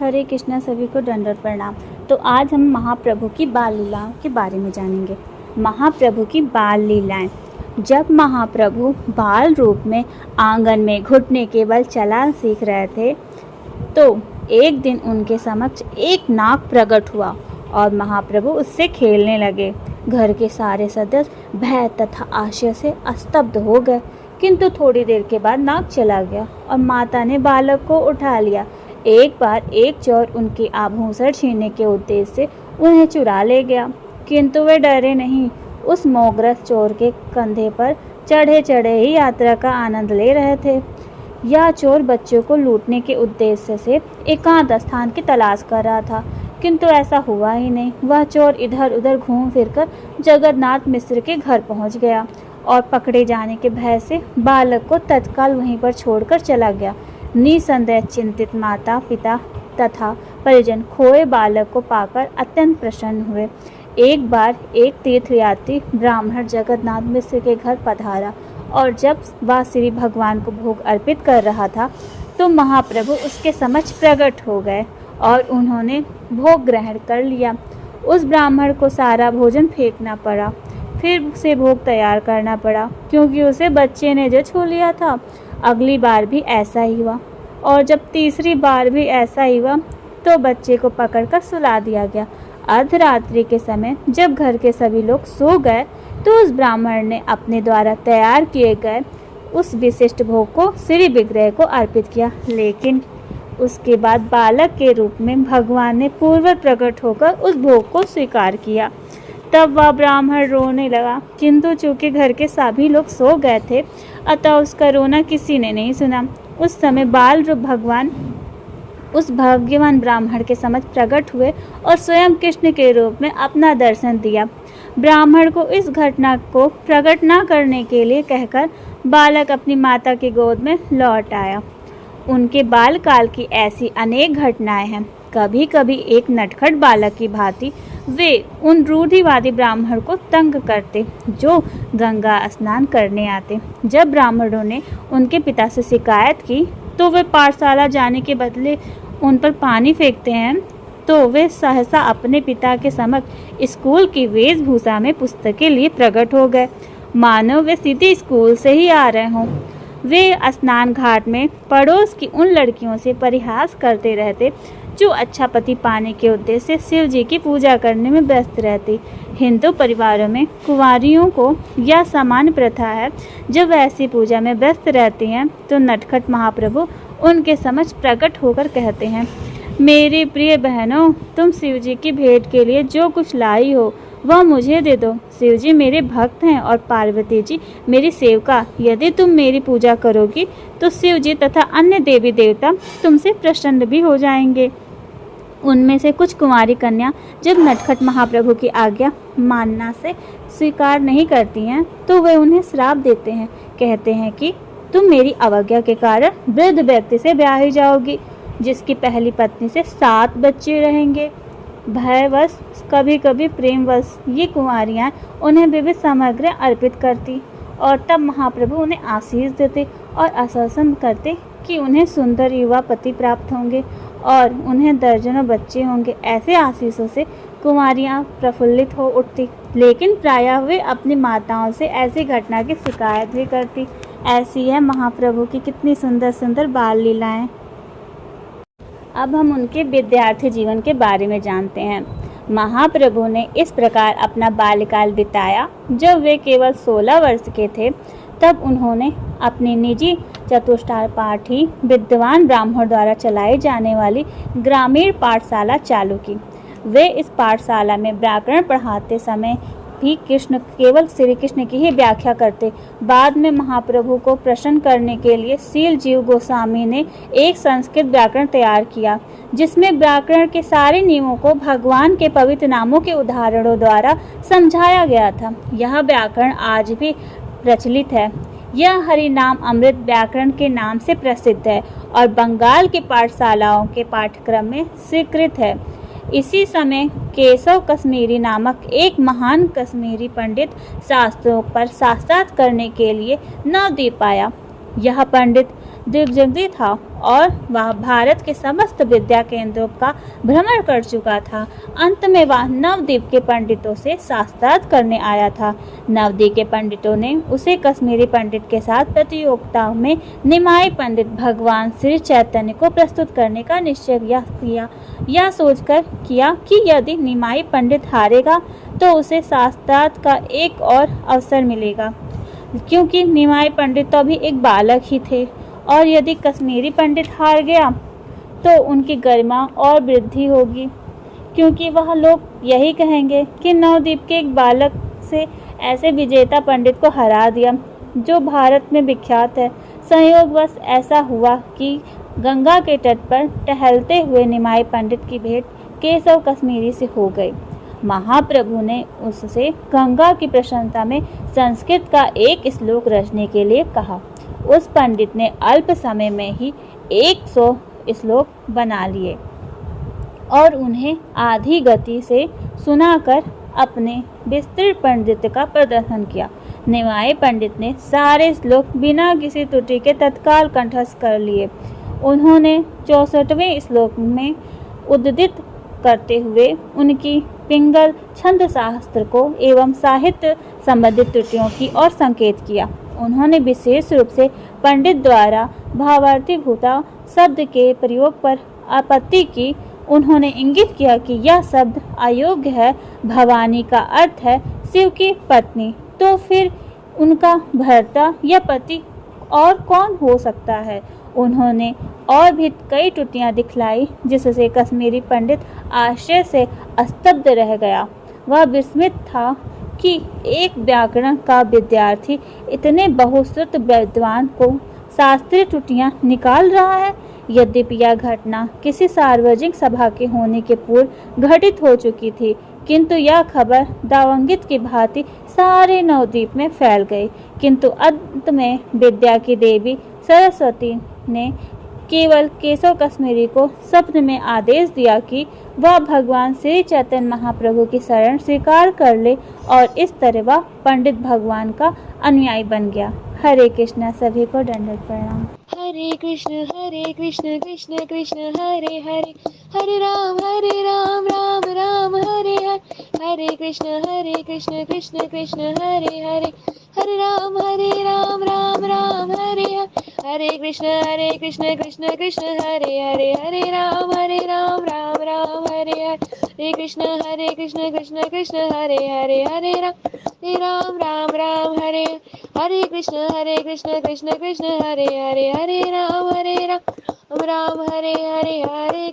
हरे कृष्णा, सभी को दंडवत प्रणाम। तो आज हम महाप्रभु की बाल लीलाओं के बारे में जानेंगे। महाप्रभु की बाल लीलाएं। जब महाप्रभु बाल रूप में आंगन में घुटने के बल चला सीख रहे थे तो एक दिन उनके समक्ष एक नाग प्रकट हुआ और महाप्रभु उससे खेलने लगे। घर के सारे सदस्य भय तथा आश्चर्य से स्तब्ध हो गए, किंतु थोड़ी देर के बाद नाग चला गया और माता ने बालक को उठा लिया। एक बार एक चोर उनके आभूषण छीनने के उद्देश्य से उन्हें चुरा ले गया, किंतु वे डरे नहीं। उस मोहग्रस्त चोर के कंधे पर चढ़े चढ़े ही यात्रा का आनंद ले रहे थे। यह चोर बच्चों को लूटने के उद्देश्य से एकांत स्थान की तलाश कर रहा था, किंतु ऐसा हुआ ही नहीं। वह चोर इधर उधर घूम फिरकर जगन्नाथ मिश्र के घर पहुंच गया और पकड़े जाने के भय से बालक को तत्काल वहीं पर छोड़कर चला गया। निसंदेह चिंतित माता पिता तथा परिजन खोए बालक को पाकर अत्यंत प्रसन्न हुए। एक बार एक तीर्थयात्री ब्राह्मण जगन्नाथ मिश्र के घर पधारा और जब वह श्री भगवान को भोग अर्पित कर रहा था तो महाप्रभु उसके समक्ष प्रकट हो गए और उन्होंने भोग ग्रहण कर लिया। उस ब्राह्मण को सारा भोजन फेंकना पड़ा, फिर उसे भोग तैयार करना पड़ा, क्योंकि उसे बच्चे ने जो छू लिया था। अगली बार भी ऐसा ही हुआ और जब तीसरी बार भी ऐसा ही हुआ तो बच्चे को पकड़कर सुला दिया गया। अर्धरात्रि के समय जब घर के सभी लोग सो गए तो उस ब्राह्मण ने अपने द्वारा तैयार किए गए उस विशिष्ट भोग को श्री विग्रह को अर्पित किया, लेकिन उसके बाद बालक के रूप में भगवान ने पूर्ववत प्रकट होकर उस भोग को स्वीकार किया। तब वह ब्राह्मण रोने लगा, किंतु चूंकि घर के सभी लोग सो गए थे अतः उसका रोना किसी ने नहीं सुना। उस समय बाल रूप भगवान उस भाग्यवान ब्राह्मण के समक्ष प्रकट हुए और स्वयं कृष्ण के रूप में अपना दर्शन दिया। ब्राह्मण को इस घटना को प्रकट न करने के लिए कहकर बालक अपनी माता की गोद में लौट आया। उनके बालकाल की ऐसी अनेक घटनाएं हैं। कभी कभी एक नटखट बालक की भांति वे उन रूढ़िवादी ब्राह्मण को तंग करते जो गंगा स्नान करने आते। जब ब्राह्मणों ने उनके पिता से शिकायत की तो वे पाठशाला जाने के बदले उन पर पानी फेंकते हैं, तो वे सहसा अपने पिता के समक्ष स्कूल की वेशभूषा में पुस्तकें लिए प्रकट हो गए, मानो वे सीधे स्कूल से ही आ रहे हों। वे स्नान घाट में पड़ोस की उन लड़कियों से परिहास करते रहते जो अच्छा पति पाने के उद्देश्य से शिव जी की पूजा करने में व्यस्त रहती। हिंदू परिवारों में कुंवारियों को यह सामान्य प्रथा है, जब ऐसी पूजा में व्यस्त रहती हैं तो नटखट महाप्रभु उनके समक्ष प्रकट होकर कहते हैं, मेरी प्रिय बहनों, तुम शिव जी की भेंट के लिए जो कुछ लाई हो वह मुझे दे दो। शिव जी मेरे भक्त हैं और पार्वती जी मेरी सेवका। यदि तुम मेरी पूजा करोगी तो शिव जी तथा अन्य देवी देवता तुमसे प्रसन्न भी हो जाएंगे। उनमें से कुछ कुंवारी कन्या जब नटखट महाप्रभु की आज्ञा मानना से स्वीकार नहीं करती हैं तो वे उन्हें श्राप देते हैं। कहते हैं कि तुम मेरी अवज्ञा के कारण वृद्ध व्यक्ति से ब्याही जाओगी जिसकी पहली पत्नी से 7 बच्चे रहेंगे। भयवश कभी कभी प्रेमवश ये कुंवारियाँ उन्हें विविध सामग्रियाँ अर्पित करती और तब महाप्रभु उन्हें आशीष देते और आश्वासन करते कि उन्हें सुंदर युवा पति प्राप्त होंगे और उन्हें दर्जनों बच्चे होंगे। ऐसे आशीषों से कुंवारियाँ प्रफुल्लित हो उठती, लेकिन प्रायः वे अपनी माताओं से ऐसी घटना की शिकायत भी करती। ऐसी है महाप्रभु की कितनी सुंदर सुंदर बाल लीलाएं। अब हम उनके विद्यार्थी जीवन के बारे में जानते हैं। महाप्रभु ने इस प्रकार अपना बाल्यकाल बिताया। जब वे केवल 16 वर्ष के थे तब उन्होंने अपनी निजी चतुष्टार पाठी विद्वान ब्राह्मण द्वारा चलाई जाने वाली ग्रामीण पाठशाला चालू की। वे इस पाठशाला में व्याकरण पढ़ाते समय भी केवल श्री कृष्ण की ही व्याख्या करते। बाद में महाप्रभु को प्रसन्न करने के लिए शील जीव गोस्वामी ने एक संस्कृत व्याकरण तैयार किया जिसमें व्याकरण के सारे नियमों को भगवान के पवित्र नामों के उदाहरणों द्वारा समझाया गया था। यह व्याकरण आज भी प्रचलित है। यह हरिनाम अमृत व्याकरण के नाम से प्रसिद्ध है और बंगाल की पाठशालाओं के पाठ्यक्रम में स्वीकृत है। इसी समय केशव कश्मीरी नामक एक महान कश्मीरी पंडित शास्त्रों पर शास्त्रार्थ करने के लिए नवद्वीप आया। यह पंडित दिग्गज था और वह भारत के समस्त विद्या केंद्रों का भ्रमण कर चुका था। अंत में वह नवद्वीप के पंडितों से शास्त्रार्थ करने आया था। नवद्वीप के पंडितों ने उसे कश्मीरी पंडित के साथ प्रतियोगिता में निमाई पंडित भगवान श्री चैतन्य को प्रस्तुत करने का निश्चय किया। यह सोचकर किया कि यदि निमाई पंडित हारेगा तो उसे शास्त्रार्थ का एक और अवसर मिलेगा, क्योंकि निमाई पंडित तो अभी एक बालक ही थे, और यदि कश्मीरी पंडित हार गया तो उनकी गरिमा और वृद्धि होगी, क्योंकि वह लोग यही कहेंगे कि नवद्वीप के एक बालक से ऐसे विजेता पंडित को हरा दिया जो भारत में विख्यात है। संयोगवश ऐसा हुआ कि गंगा के तट पर टहलते हुए निमाई पंडित की भेंट केशव कश्मीरी से हो गई। महाप्रभु ने उससे गंगा की प्रशंसा में संस्कृत का एक श्लोक रचने के लिए कहा। उस पंडित ने अल्प समय में ही 100 श्लोक बना लिए और उन्हें आधी गति से सुनाकर अपने विस्तृत पंडित का प्रदर्शन किया। निमाई पंडित ने सारे श्लोक बिना किसी त्रुटि के तत्काल कंठस्थ कर लिए। उन्होंने 64वें श्लोक में उद्धृत करते हुए उनकी पिंगल छंद शास्त्र को एवं साहित्य संबंधित त्रुटियों की ओर संकेत किया। उन्होंने विशेष रूप से पंडित द्वारा भावार्थीभूता शब्द के प्रयोग पर आपत्ति की। उन्होंने इंगित किया कि यह शब्द अयोग्य है। भवानी का अर्थ है शिव की पत्नी, तो फिर उनका भर्ता या पति और कौन हो सकता है। उन्होंने और भी कई त्रुटियां दिखलाई, जिससे कश्मीरी पंडित आश्चर्य से स्तब्ध रह गया। वह विस्मित था कि एक व्याकरण का विद्यार्थी इतने बहुश्रुत विद्वान को शास्त्रीय त्रुटियां निकाल रहा है। यद्यपि यह घटना किसी सार्वजनिक सभा के होने के पूर्व घटित हो चुकी थी, किंतु यह खबर दावंगित की भांति सारे नवद्वीप में फैल गई। किंतु अंत में विद्या की देवी सरस्वती ने केवल केशव कश्मीरी को स्वप्न में आदेश दिया कि वह भगवान श्री चैतन्य महाप्रभु की शरण स्वीकार कर ले, और इस तरह वह पंडित भगवान का अनुयायी बन गया। हरे कृष्णा। सभी को दंडवत प्रणाम। हरे कृष्ण कृष्ण कृष्ण हरे हरे, हरे राम राम राम हरे हरे, हरे कृष्ण कृष्ण कृष्ण हरे हरे, हरे राम राम राम हरे हरे, हरे कृष्ण कृष्ण कृष्ण हरे हरे, हरे राम राम राम हरे हरे, हरे कृष्ण कृष्ण कृष्ण हरे हरे, हरे राम राम हरे, हरे कृष्ण कृष्ण कृष्ण हरे हरे, हरे राम राम हरे हरे, हरे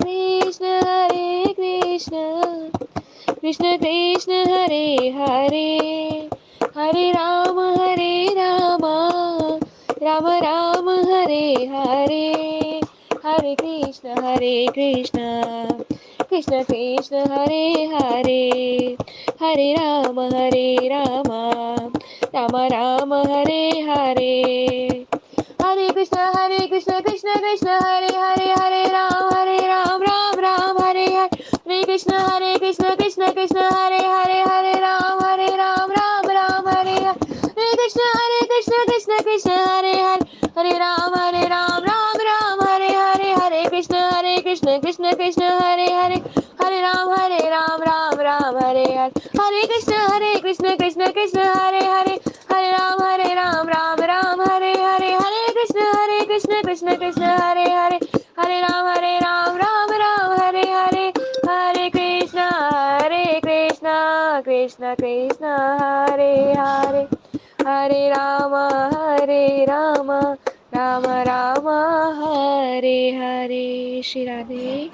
कृष्ण कृष्ण कृष्ण हरे हरे, हरे राम राम राम हरे हरे, हरे कृष्ण कृष्ण कृष्ण हरे हरे, हरे राम राम राम हरे हरे, हरे कृष्ण कृष्ण कृष्ण हरे हरे, हरे राम राम राम हरे हरे, हरे कृष्ण कृष्ण कृष्ण हरे हरे, हरे राम राम राम हरे हरे, हरे कृष्ण कृष्ण कृष्ण हरे हरे, हरे राम राम राम हरे हरे, हरे कृष्ण कृष्ण कृष्ण हरे हरे, हरे राम राम राम हरे हरे, हरे कृष्ण कृष्ण कृष्ण हरे हरे, हरे राम राम हरे हरे, हरे कृष्ण कृष्ण हरे हरे, हरे राम राम हरे हरे, हरे कृष्ण कृष्ण कृष्ण हरे हरे, हरे राम राम राम हरे हरे। श्री राधे।